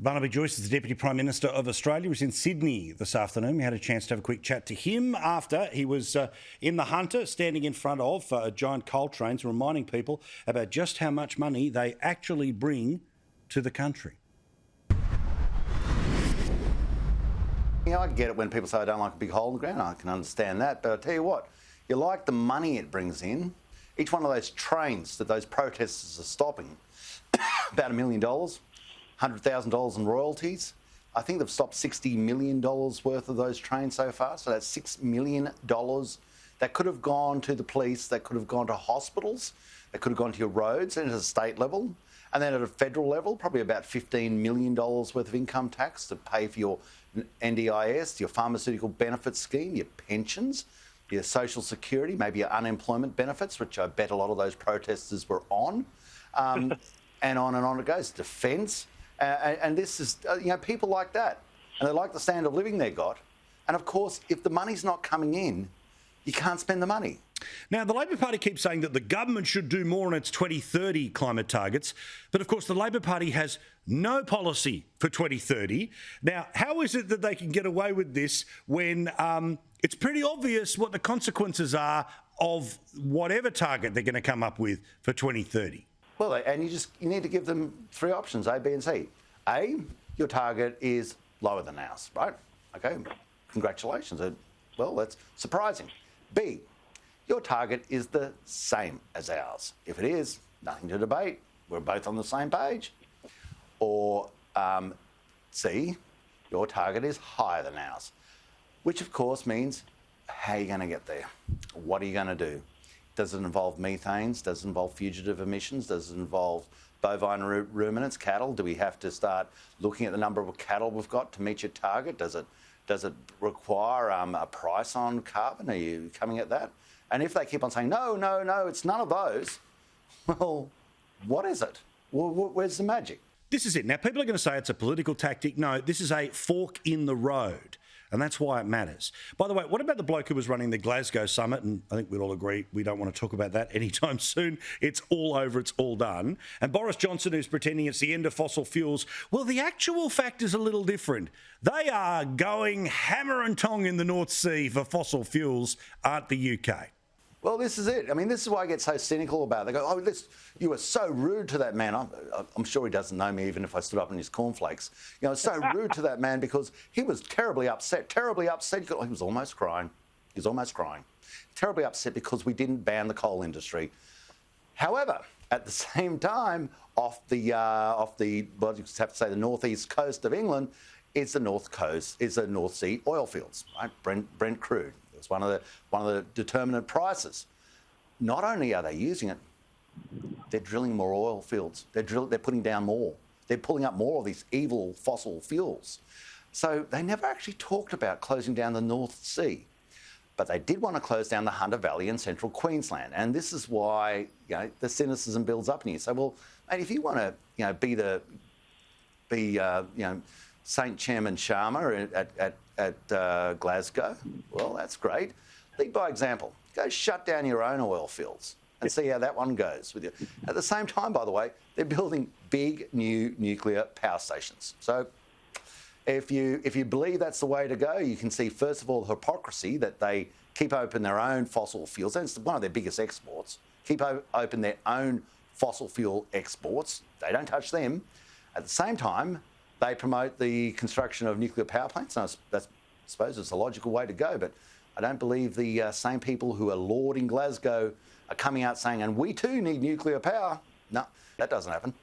Barnaby Joyce is the Deputy Prime Minister of Australia. He was in Sydney this afternoon. We had a chance to have a quick chat to him after he was in the Hunter, standing in front of giant coal trains, reminding people about just how much money they actually bring to the country. You know, I get it when people say I don't like a big hole in the ground. I can understand that. But I'll tell you what, you like the money it brings in. Each one of those trains that those protesters are stopping, about $1 million. $100,000 in royalties. I think they've stopped $60 million worth of those trains so far. So that's $6 million that could have gone to the police, that could have gone to hospitals, that could have gone to your roads, and at a state level. And then at a federal level, probably about $15 million worth of income tax to pay for your NDIS, your pharmaceutical benefits scheme, your pensions, your social security, maybe your unemployment benefits, which I bet a lot of those protesters were on. And on it goes. Defence. And this is, people like that. And they like the standard of living they got. And of course, if the money's not coming in, you can't spend the money. Now, the Labor Party keeps saying that the government should do more on its 2030 climate targets. But of course, the Labor Party has no policy for 2030. Now, how is it that they can get away with this when it's pretty obvious what the consequences are of whatever target they're going to come up with for 2030? Well, and you need to give them three options, A, B and C. A, your target is lower than ours, right? Okay, congratulations. Well, that's surprising. B, your target is the same as ours. If it is, nothing to debate. We're both on the same page. Or C, your target is higher than ours, which of course means how are you going to get there? What are you going to do? Does it involve methanes? Does it involve fugitive emissions? Does it involve bovine ruminants, cattle? Do we have to start looking at the number of cattle we've got to meet your target? Does it require a price on carbon? Are you coming at that? And if they keep on saying, no, it's none of those, well, what is it? Well, where's the magic? This is it. Now, people are going to say it's a political tactic. No, this is a fork in the road. And that's why it matters. By the way, what about the bloke who was running the Glasgow summit? And I think we'd all agree we don't want to talk about that anytime soon. It's all over. It's all done. And Boris Johnson, who's pretending it's the end of fossil fuels. Well, the actual fact is a little different. They are going hammer and tong in the North Sea for fossil fuels, aren't the UK? Well, this is it. I mean, this is why I get so cynical about it. They go, oh, you were so rude to that man. I'm sure he doesn't know me, even if I stood up in his cornflakes. So rude to that man because he was terribly upset. He was almost crying. Terribly upset because we didn't ban the coal industry. However, at the same time, off the well, you have to say the northeast coast of England, is the North Sea oil fields, right? Brent crude. It's one of the determinant prices. Not only are they using it, they're drilling more oil fields. They're putting down more. They're pulling up more of these evil fossil fuels. So they never actually talked about closing down the North Sea, but they did want to close down the Hunter Valley in central Queensland. And this is why the cynicism builds up in you. So, well, mate, if you want to be St Chairman Sharma at Glasgow, well, that's great. Lead by example. Go shut down your own oil fields and see how that one goes with you. At the same time, by the way, they're building big new nuclear power stations. So if you believe that's the way to go, you can see, first of all, the hypocrisy that they keep open their own fossil fuels. That's one of their biggest exports. Keep open their own fossil fuel exports. They don't touch them. At the same time, they promote the construction of nuclear power plants. And I suppose it's a logical way to go, but I don't believe the same people who are lauding Glasgow are coming out saying, and we too need nuclear power. No, that doesn't happen.